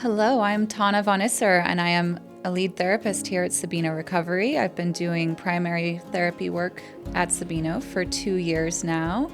Hello, I'm Tana Von Isser, and I am a lead therapist here at Sabino Recovery. I've been doing primary therapy work at Sabino for 2 years now,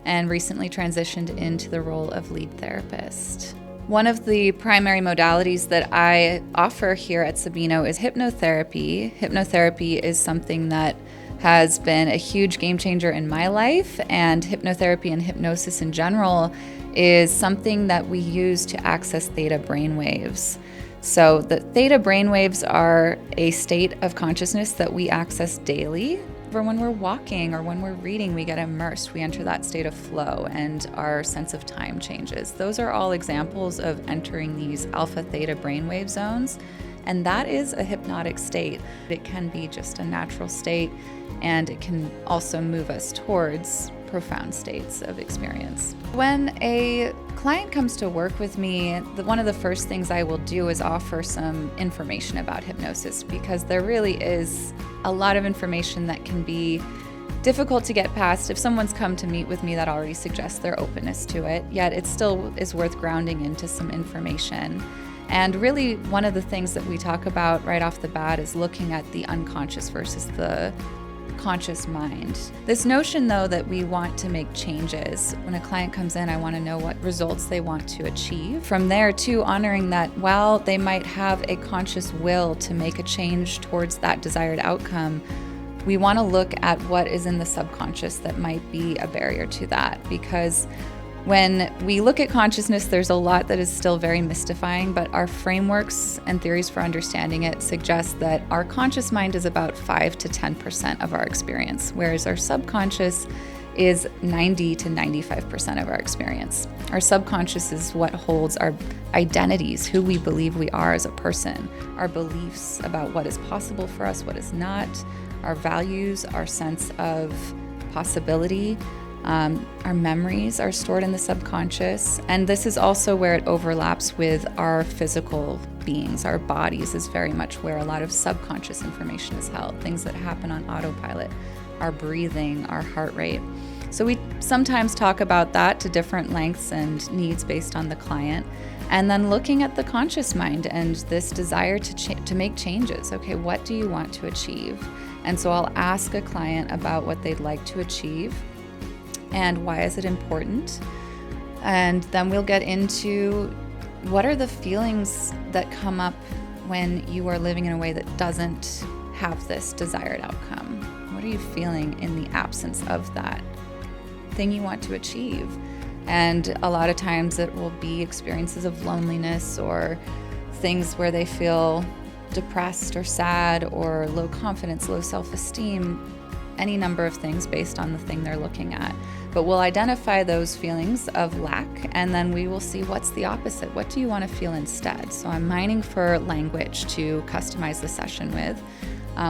and recently transitioned into the role of lead therapist. One of the primary modalities that I offer here at Sabino is hypnotherapy. Hypnotherapy is something that has been a huge game changer in my life, and hypnotherapy and hypnosis in general is something that we use to access theta brainwaves. So the theta brainwaves are a state of consciousness that we access daily. For when we're walking or when we're reading, we get immersed. We enter that state of flow and our sense of time changes. Those are all examples of entering these alpha theta brainwave zones. And that is a hypnotic state. It can be just a natural state, and it can also move us towards profound states of experience. When a client comes to work with me, one of the first things I will do is offer some information about hypnosis, because there really is a lot of information that can be difficult to get past. If someone's come to meet with me, that already suggests their openness to it, yet it still is worth grounding into some information. And really, one of the things that we talk about right off the bat is looking at the unconscious versus the conscious mind. This notion, though, that we want to make changes. When a client comes in, I want to know what results they want to achieve. From there, too, honoring that while they might have a conscious will to make a change towards that desired outcome, we want to look at what is in the subconscious that might be a barrier to that. Because when we look at consciousness, there's a lot that is still very mystifying, but our frameworks and theories for understanding it suggest that our conscious mind is about 5 to 10% of our experience, whereas our subconscious is 90 to 95% of our experience. Our subconscious is what holds our identities, who we believe we are as a person, our beliefs about what is possible for us, what is not, our values, our sense of possibility. Our memories are stored in the subconscious, and this is also where it overlaps with our physical beings. Our bodies is very much where a lot of subconscious information is held, things that happen on autopilot, our breathing, our heart rate. So we sometimes talk about that to different lengths and needs based on the client, and then looking at the conscious mind and this desire to make changes. Okay, what do you want to achieve? And so I'll ask a client about what they'd like to achieve and why is it important? And then we'll get into what are the feelings that come up when you are living in a way that doesn't have this desired outcome. What are you feeling in the absence of that thing you want to achieve? And a lot of times it will be experiences of loneliness or things where they feel depressed or sad or low confidence, low self-esteem, any number of things based on the thing they're looking at. But we'll identify those feelings of lack, and then we will see what's the opposite. What do you want to feel instead? So I'm mining for language to customize the session with.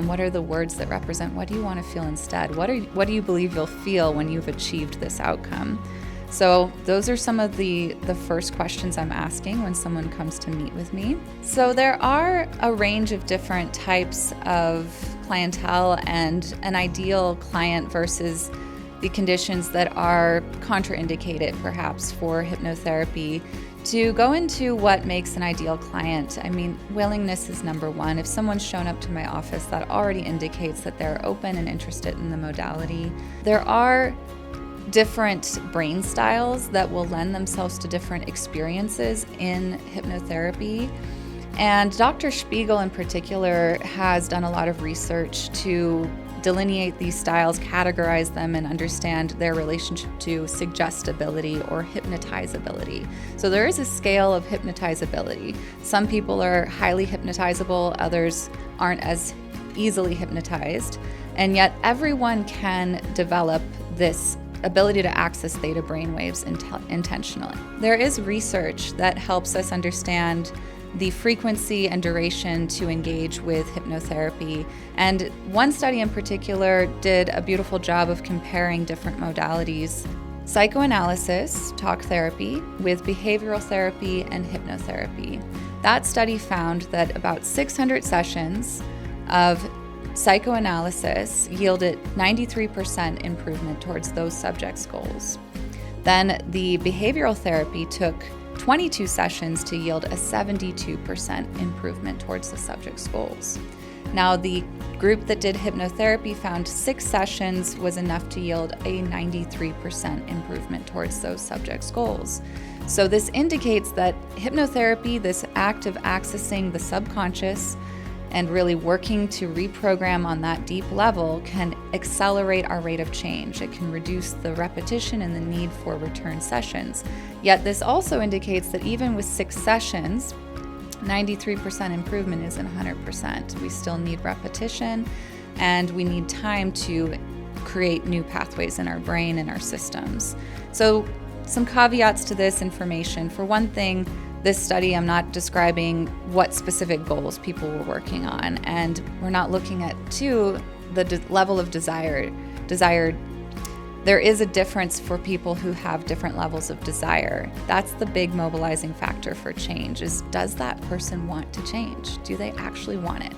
What are the words that represent what do you want to feel instead? What do you believe you'll feel when you've achieved this outcome? So those are some of the first questions I'm asking when someone comes to meet with me. So there are a range of different types of clientele and an ideal client versus the conditions that are contraindicated perhaps for hypnotherapy. To go into what makes an ideal client, I mean, willingness is number one. If someone's shown up to my office, that already indicates that they're open and interested in the modality. There are different brain styles that will lend themselves to different experiences in hypnotherapy. And Dr. Spiegel in particular has done a lot of research to delineate these styles, categorize them, and understand their relationship to suggestibility or hypnotizability. So there is a scale of hypnotizability. Some people are highly hypnotizable, others aren't as easily hypnotized, and yet everyone can develop this ability to access theta brainwaves intentionally. There is research that helps us understand the frequency and duration to engage with hypnotherapy. And one study in particular did a beautiful job of comparing different modalities: psychoanalysis, talk therapy, with behavioral therapy and hypnotherapy. That study found that about 600 sessions of psychoanalysis yielded 93% improvement towards those subjects' goals. Then the behavioral therapy took 22 sessions to yield a 72% improvement towards the subject's goals. Now, the group that did hypnotherapy found 6 sessions was enough to yield a 93% improvement towards those subjects' goals. So this indicates that hypnotherapy, this act of accessing the subconscious and really working to reprogram on that deep level, can accelerate our rate of change. It can reduce the repetition and the need for return sessions. Yet this also indicates that even with 6 sessions, 93% improvement isn't 100%. We still need repetition, and we need time to create new pathways in our brain and our systems. So some caveats to this information. For one thing, this study, I'm not describing what specific goals people were working on, and we're not looking at, the level of desired. There is a difference for people who have different levels of desire. That's the big mobilizing factor for change, is does that person want to change? Do they actually want it?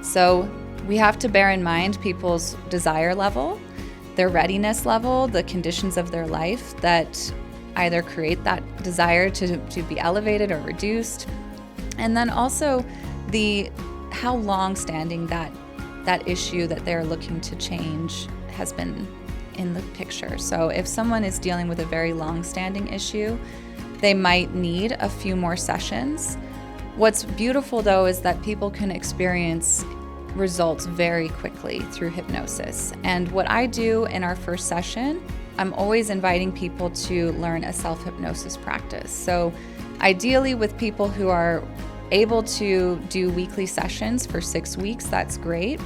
So we have to bear in mind people's desire level, their readiness level, the conditions of their life that either create that desire to be elevated or reduced, and then also how long-standing that issue that they're looking to change has been in the picture. So if someone is dealing with a very long-standing issue, they might need a few more sessions. What's beautiful, though, is that people can experience results very quickly through hypnosis. And what I do in our first session, I'm always inviting people to learn a self-hypnosis practice. So ideally with people who are able to do weekly sessions for 6 weeks, that's great.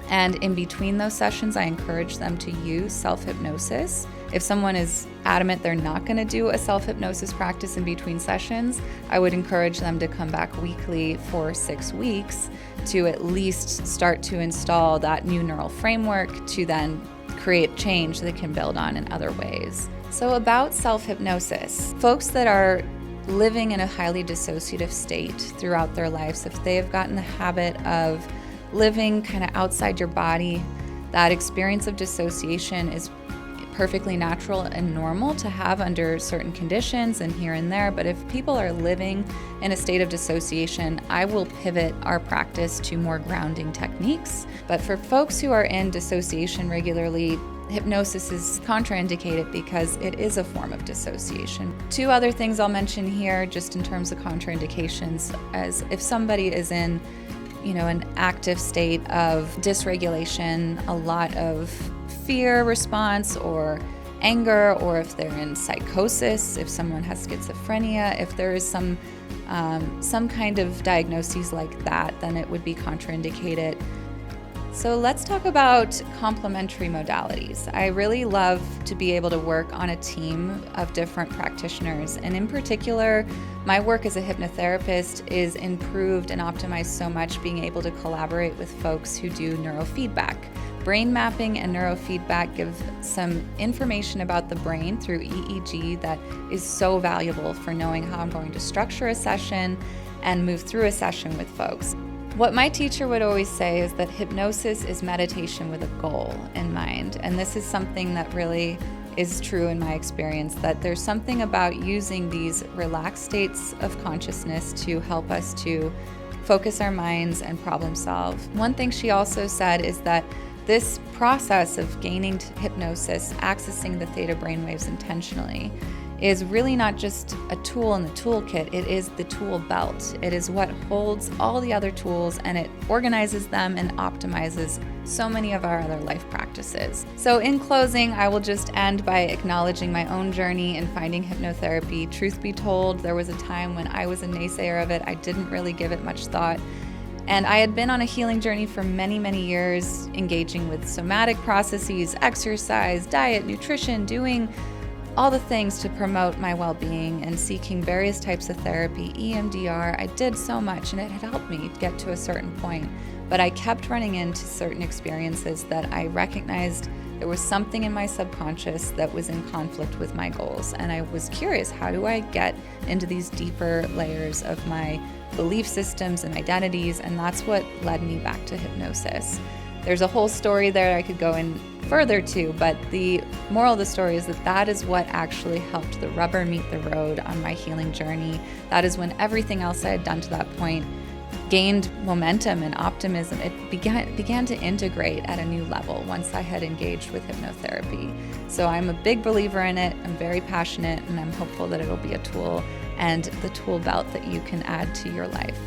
And in between those sessions, I encourage them to use self-hypnosis. If someone is adamant they're not going to do a self-hypnosis practice in between sessions, I would encourage them to come back weekly for 6 weeks to at least start to install that new neural framework to then create change they can build on in other ways. So about self-hypnosis, folks that are living in a highly dissociative state throughout their lives, if they have gotten the habit of living kind of outside your body, that experience of dissociation is perfectly natural and normal to have under certain conditions and here and there. But if people are living in a state of dissociation, I will pivot our practice to more grounding techniques. But for folks who are in dissociation regularly, hypnosis is contraindicated because it is a form of dissociation. 2 other things I'll mention here just in terms of contraindications, as if somebody is in an active state of dysregulation, a lot of fear response or anger, or if they're in psychosis, if someone has schizophrenia, if there is some kind of diagnoses like that, then it would be contraindicated. So let's talk about complementary modalities. I really love to be able to work on a team of different practitioners. And in particular, my work as a hypnotherapist is improved and optimized so much being able to collaborate with folks who do neurofeedback. Brain mapping and neurofeedback give some information about the brain through EEG that is so valuable for knowing how I'm going to structure a session and move through a session with folks. What my teacher would always say is that hypnosis is meditation with a goal in mind. And this is something that really is true in my experience, that there's something about using these relaxed states of consciousness to help us to focus our minds and problem solve. One thing she also said is that this process of gaining hypnosis, accessing the theta brainwaves intentionally, is really not just a tool in the toolkit, it is the tool belt. It is what holds all the other tools and it organizes them and optimizes so many of our other life practices. So in closing, I will just end by acknowledging my own journey in finding hypnotherapy. Truth be told, there was a time when I was a naysayer of it. I didn't really give it much thought. And I had been on a healing journey for many, many years, engaging with somatic processes, exercise, diet, nutrition, doing all the things to promote my well-being and seeking various types of therapy, EMDR. I did so much and it had helped me get to a certain point, but I kept running into certain experiences that I recognized there was something in my subconscious that was in conflict with my goals. And I was curious, how do I get into these deeper layers of my belief systems and identities? And that's what led me back to hypnosis. There's a whole story there I could go in further to, but the moral of the story is that that is what actually helped the rubber meet the road on my healing journey. That is when everything else I had done to that point gained momentum and optimism. It began to integrate at a new level once I had engaged with hypnotherapy. So I'm a big believer in it. I'm very passionate, and I'm hopeful that it'll be a tool and the tool belt that you can add to your life.